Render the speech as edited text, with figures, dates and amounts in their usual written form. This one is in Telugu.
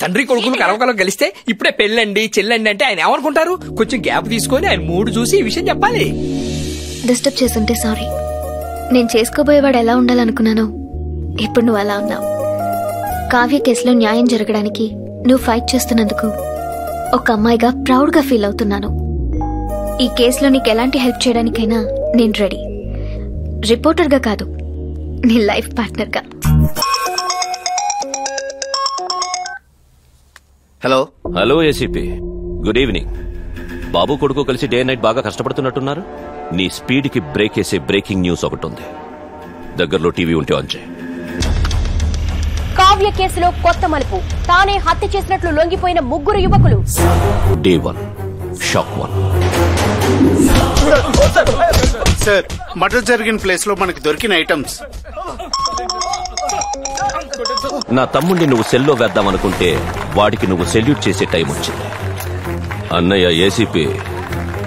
తండ్రి కొడుకులు కలవకలం కలిస్తే ఇప్పుడే పెళ్ళండి చెల్లండి అంటే ఆయన ఏమనుకుంటారు? కొంచెం గ్యాప్ తీసుకొని ఆయన మూడు చూసి ఈ విషయం చెప్పాలి. డిస్టర్బ్ చేస్తుంటే సారీ. నేను చేసుకోబోయేవాడు ఎలా ఉండాలనుకున్నానో ఇప్పుడు నువ్వు అలా ఉన్నావు. కావ్య కేసులో న్యాయం జరగడానికి నువ్వు ఫైట్ చేస్తున్నందుకు ఒక అమ్మాయిగా ప్రౌడ్ గా ఫీల్ అవుతున్నాను. ఈ కేసులో నీకు ఎలాంటి హెల్ప్ చేయడానికైనా నేను రెడీ. రిపోర్టర్ గా కాదు, నీ లైఫ్ పార్ట్నర్ గా. Hello hello ACP, good evening. బాబు కొడుకు కలిసి డే నైట్ బాగా కష్టపడుతున్నట్టున్నారు. నీ స్పీడ్ కి బ్రేక్ వేసే బ్రేకింగ్ న్యూస్ ఒకటి ఉంది. దగ్గరలో టీవీ ఉంటే ఆన్ చేయి. కావ్య కేసులో కొత్త మలుపు. తానే హత్య చేసినట్లు లొంగిపోయిన 3 యువకులు. Day 1 shock 1. సార్, మర్డర్ జరిగిన ప్లేస్ లో మనకి దొరికిన ఐటమ్స్. నా తమ్ముడిని నువ్వు సెల్లో వేద్దామనుకుంటే వాడికి నువ్వు సెల్యూట్ చేసే టైం వచ్చింది. అన్నయ్య ఏసీపీ,